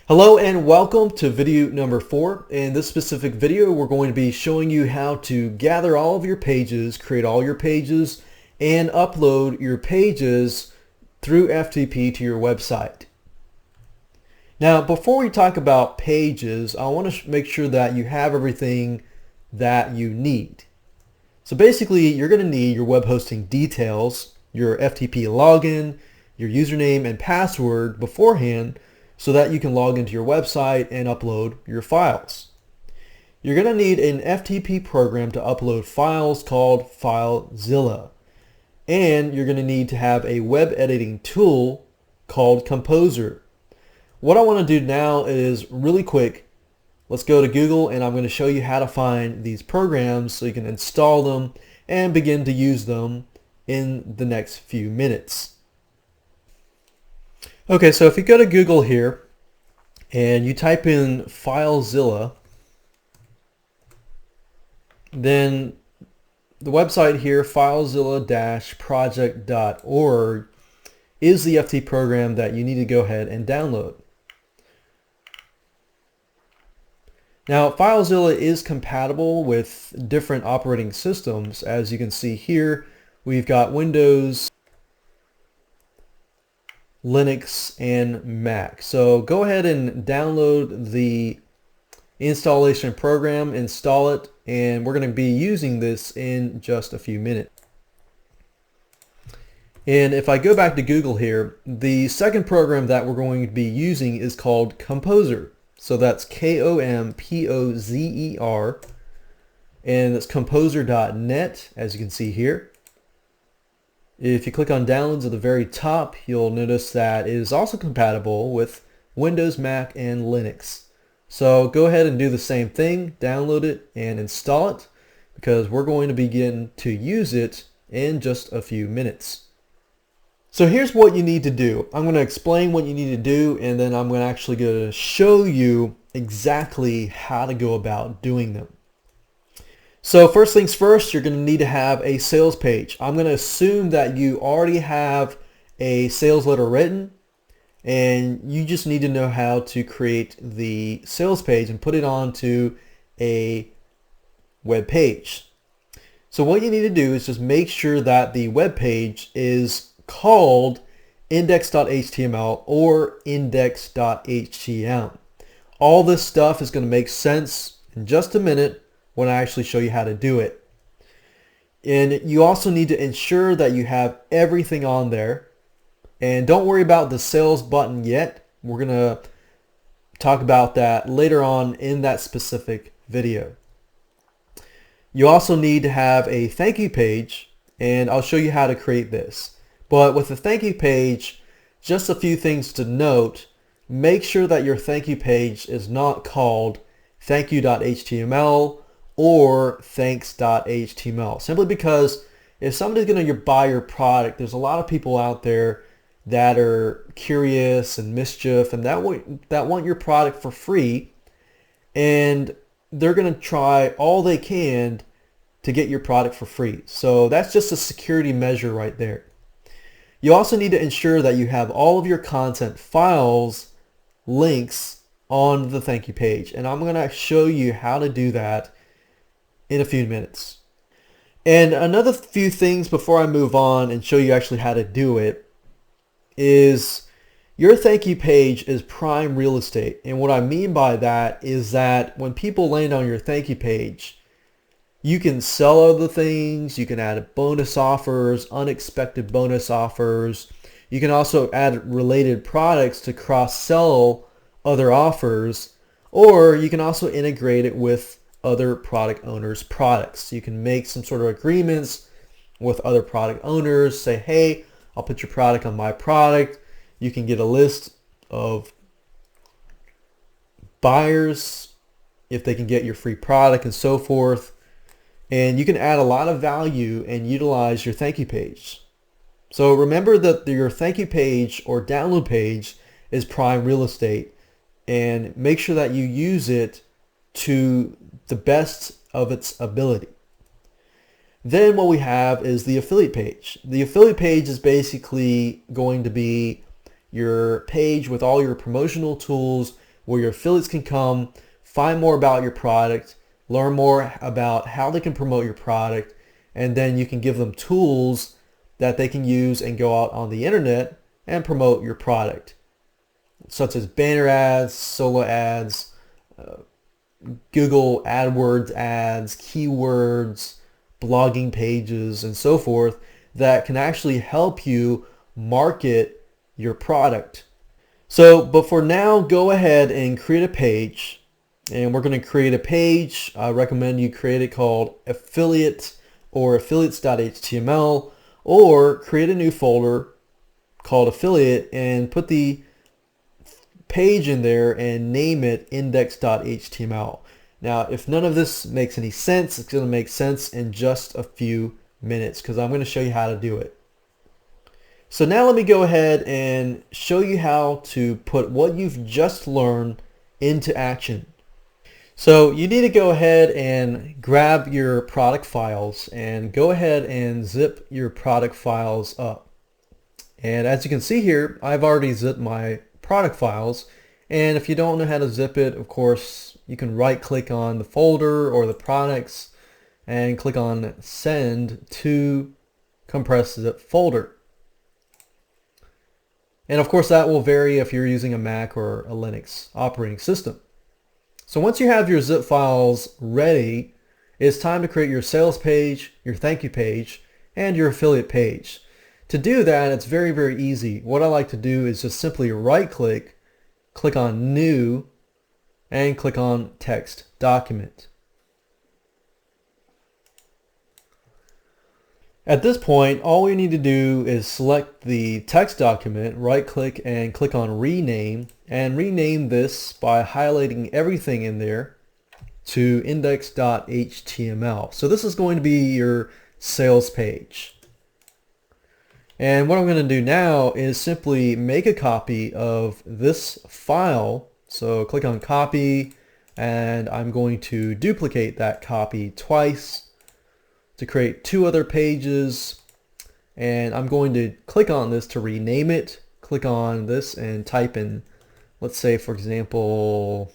Hello and welcome to video number 4. In this specific video, we're going to be showing you how to gather all of your pages, create all your pages, and upload your pages through FTP to your website. Now, before we talk about pages, I want to make sure that you have everything that you need. So basically, you're going to need your web hosting details, your FTP login, your username and password beforehand, so that you can log into your website and upload your files. You're going to need an FTP program to upload files called FileZilla. And you're going to need to have a web editing tool called Composer. What I want to do now is really quick. Let's go to Google and I'm going to show you how to find these programs so you can install them and begin to use them in the next few minutes. Okay, so if you go to Google here and you type in FileZilla, then the website here, filezilla-project.org, is the FTP program that you need to go ahead and download. Now, FileZilla is compatible with different operating systems. As you can see here, we've got Windows, Linux, and Mac. So go ahead and download the installation program, install it, and we're going to be using this in just a few minutes. And if I go back to Google here, the second program that we're going to be using is called Composer. So that's Kompozer, and it's composer.net, as you can see here. If you click on downloads at the very top, you'll notice that it is also compatible with Windows, Mac, and Linux. So go ahead and do the same thing, download it and install it, because we're going to begin to use it in just a few minutes. So here's what you need to do. I'm going to explain what you need to do, and then I'm actually going to show you exactly how to go about doing them. So first things first, you're going to need to have a sales page. I'm going to assume that you already have a sales letter written, and you just need to know how to create the sales page and put it onto a web page. So what you need to do is just make sure that the web page is called index.html or index.htm. All this stuff is going to make sense in just a minute when I actually show you how to do it. And you also need to ensure that you have everything on there. And don't worry about the sales button yet. We're going to talk about that later on in that specific video. You also need to have a thank you page, and I'll show you how to create this. But with the thank you page, just a few things to note. Make sure that your thank you page is not called thankyou.html or thanks.html, simply because if somebody's going to buy your product, there's a lot of people out there that are curious and mischief and that want your product for free, and they're going to try all they can to get your product for free. So that's just a security measure right there. You also need to ensure that you have all of your content files links on the thank you page, and I'm going to show you how to do that in a few minutes. And another few things before I move on and show you actually how to do it is your thank you page is prime real estate. And what I mean by that is that when people land on your thank you page, you can sell other things, you can add bonus offers, unexpected bonus offers. You can also add related products to cross-sell other offers, or you can also integrate it with other product owners' products. You can make some sort of agreements with other product owners, say, hey, I'll put your product on my product. You can get a list of buyers if they can get your free product and so forth. And you can add a lot of value and utilize your thank you page. So remember that your thank you page or download page is prime real estate, and make sure that you use it to the best of its ability. Then what we have is the affiliate page. The affiliate page is basically going to be your page with all your promotional tools where your affiliates can come, find more about your product, learn more about how they can promote your product, and then you can give them tools that they can use and go out on the internet and promote your product, such as banner ads, solo ads, Google AdWords ads, keywords, blogging pages, and so forth that can actually help you market your product. But for now, go ahead and create a page, and we're going to create a page. I recommend you create it called affiliate or affiliates.html, or create a new folder called affiliate and put the page in there and name it index.html. Now, if none of this makes any sense, it's going to make sense in just a few minutes because I'm going to show you how to do it. So now let me go ahead and show you how to put what you've just learned into action. So you need to go ahead and grab your product files and go ahead and zip your product files up. And as you can see here, I've already zipped my product files. And if you don't know how to zip it, of course, you can right click on the folder or the products and click on send to compressed zip folder. And of course that will vary if you're using a Mac or a Linux operating system. So once you have your zip files ready, it's time to create your sales page, your thank you page, and your affiliate page. To do that, it's very, very easy. What I like to do is just simply right click, click on new, and click on text document. At this point, all we need to do is select the text document, right click and click on rename, and rename this by highlighting everything in there to index.html. So this is going to be your sales page. And what I'm going to do now is simply make a copy of this file. So click on copy, and I'm going to duplicate that copy twice to create two other pages, and I'm going to click on this to rename it. Click on this and type in, let's say for example,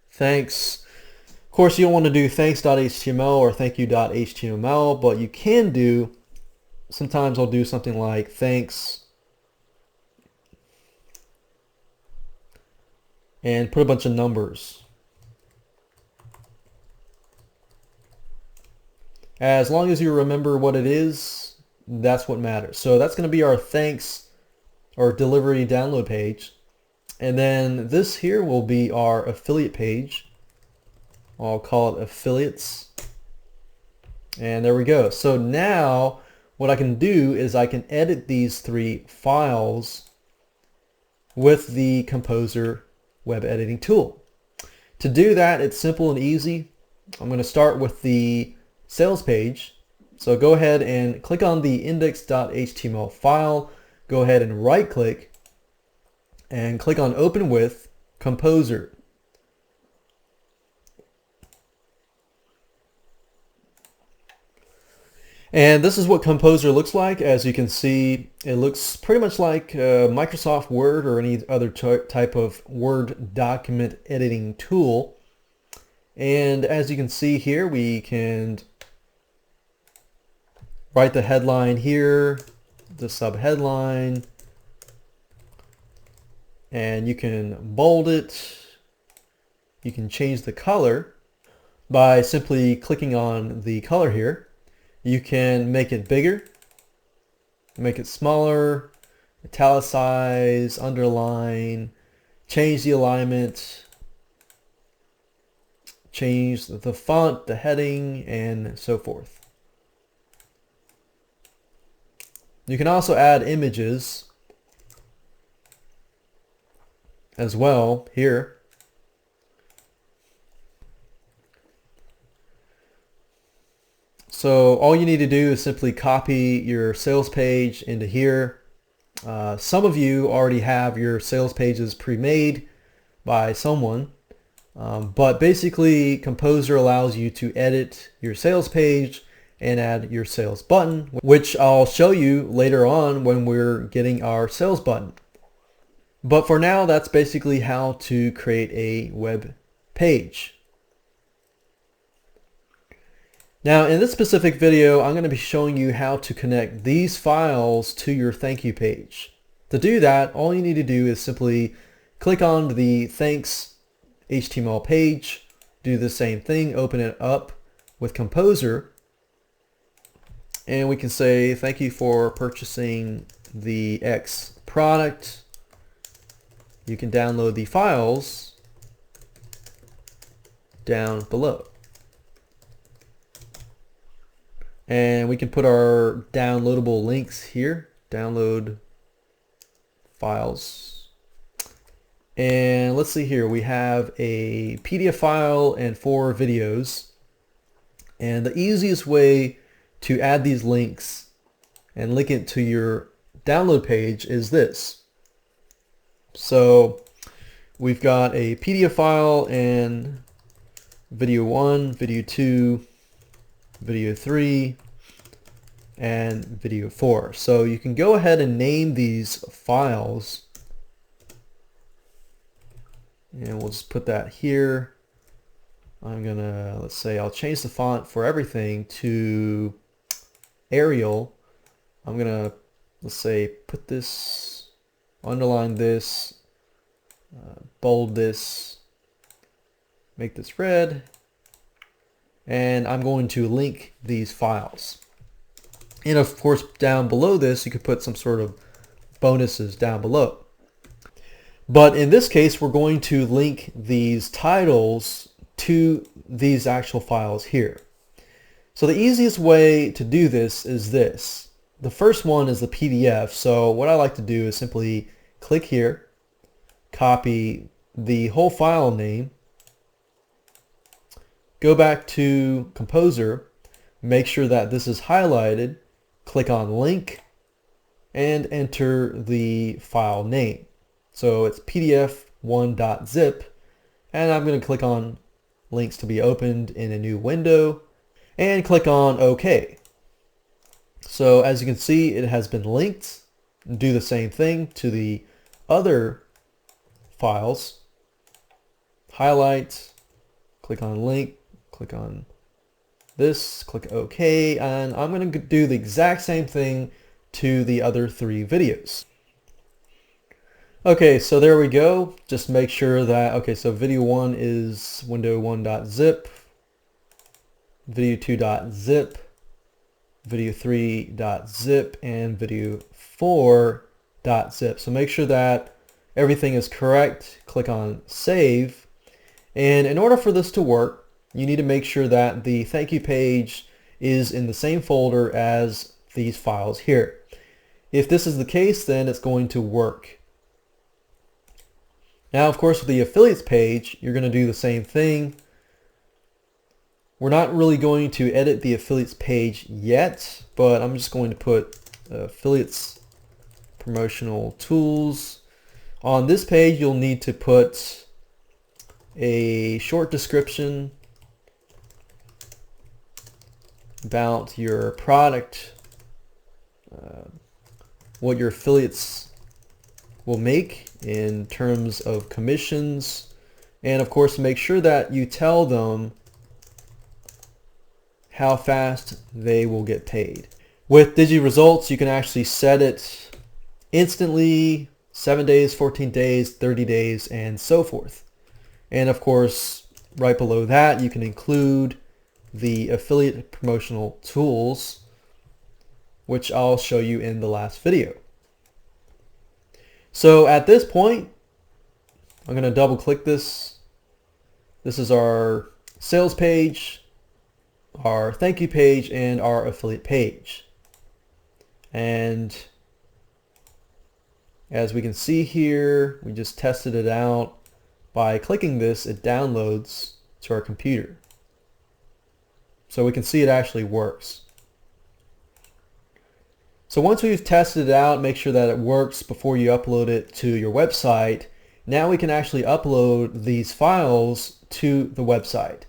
thanks. Of course you don't want to do thanks.html or thankyou.html, but you can do, sometimes I'll do something like thanks and put a bunch of numbers. As long as you remember what it is, that's what matters. So that's going to be our thanks or delivery download page. And then this here will be our affiliate page. I'll call it affiliates. And there we go. So now what I can do is I can edit these three files with the Composer web editing tool. To do that, it's simple and easy. I'm going to start with the sales page. So go ahead and click on the index.html file. Go ahead and right click and click on open with Composer. And this is what Composer looks like. As you can see, it looks pretty much like Microsoft Word or any other type of Word document editing tool. And as you can see here, we can write the headline here, the subheadline, and you can bold it. You can change the color by simply clicking on the color here. You can make it bigger, make it smaller, italicize, underline, change the alignment, change the font, the heading, and so forth. You can also add images as well here. So all you need to do is simply copy your sales page into here. Some of you already have your sales pages pre-made by someone, but basically Composer allows you to edit your sales page and add your sales button, which I'll show you later on when we're getting our sales button. But for now, that's basically how to create a web page. Now in this specific video, I'm going to be showing you how to connect these files to your thank you page. To do that, all you need to do is simply click on the thanks HTML page, do the same thing, open it up with Composer, and we can say thank you for purchasing the X product. You can download the files down below. And we can put our downloadable links here, download files. And let's see here, we have a PDF file and 4 videos. And the easiest way to add these links and link it to your download page is this. So we've got a PDF file and video 1, video 2, video 3, and video 4. So you can go ahead and name these files, and we'll just put that here. I'm gonna, let's say I'll change the font for everything to Arial. I'm gonna, let's say, put this, underline this, bold this, make this red, and I'm going to link these files. And of course, down below this, you could put some sort of bonuses down below. But in this case, we're going to link these titles to these actual files here. So the easiest way to do this is this. The first one is the PDF. So what I like to do is simply click here, copy the whole file name, go back to Composer, make sure that this is highlighted, click on link, and enter the file name. So it's pdf1.zip, and I'm going to click on links to be opened in a new window and click on OK. So as you can see, it has been linked. Do the same thing to the other files. Highlight, click on link, click on this, click OK, and I'm going to do the exact same thing to the other 3 videos. Okay, so there we go. Just make sure that, okay, so video 1 is window1.zip, video 2.zip, video 3.zip, and video 4.zip. So make sure that everything is correct. Click on save. And in order for this to work, you need to make sure that the thank you page is in the same folder as these files here. If this is the case, then it's going to work. Now, of course, with the affiliates page, you're going to do the same thing. We're not really going to edit the affiliates page yet, but I'm just going to put affiliates promotional tools. On this page, you'll need to put a short description about your product, what your affiliates will make in terms of commissions, and of course make sure that you tell them how fast they will get paid. With DigiResults, you can actually set it instantly, 7 days, 14 days, 30 days, and so forth. And of course, right below that, you can include the affiliate promotional tools, which I'll show you in the last video. So at this point, I'm going to double click this. This is our sales page, our thank you page, and our affiliate page. And as we can see here, we just tested it out. By clicking this, it downloads to our computer. So we can see it actually works. So once we've tested it out, make sure that it works before you upload it to your website. Now we can actually upload these files to the website.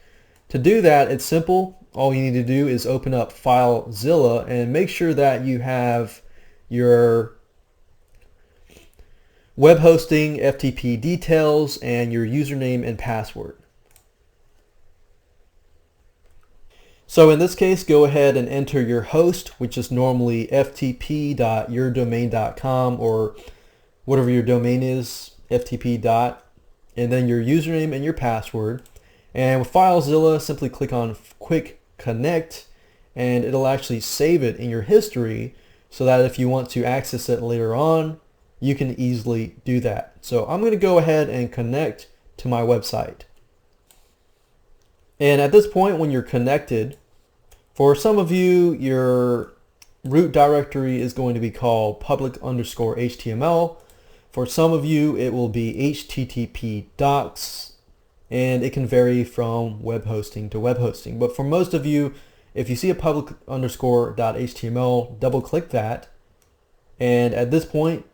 To do that, it's simple. all you need to do is open up FileZilla and make sure that you have your web hosting FTP details and your username and password. So in this case, go ahead and enter your host, which is normally ftp.yourdomain.com or whatever your domain is, ftp. And then your username and your password. And with FileZilla, simply click on Quick Connect, and it'll actually save it in your history so that if you want to access it later on, you can easily do that. So I'm going to go ahead and connect to my website. And at this point, when you're connected, for some of you, your root directory is going to be called public_HTML. For some of you, it will be HTTP docs, and it can vary from web hosting to web hosting. But for most of you, if you see a public_.html, double click that. And at this point,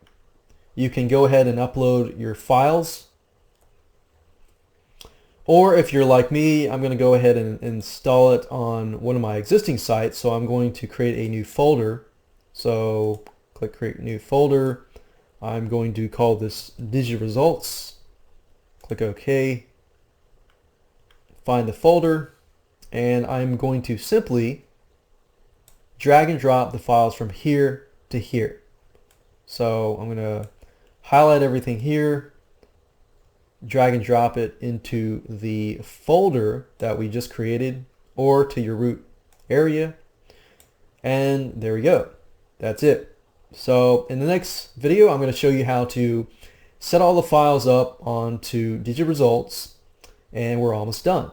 you can go ahead and upload your files. Or if you're like me, I'm going to go ahead and install it on one of my existing sites. So I'm going to create a new folder. So click Create New Folder. I'm going to call this DigiResults. Click OK. Find the folder. And I'm going to simply drag and drop the files from here to here. So I'm going to highlight everything here, drag and drop it into the folder that we just created or to your root area. And there we go. That's it. So in the next video, I'm going to show you how to set all the files up onto DigiResults, and we're almost done.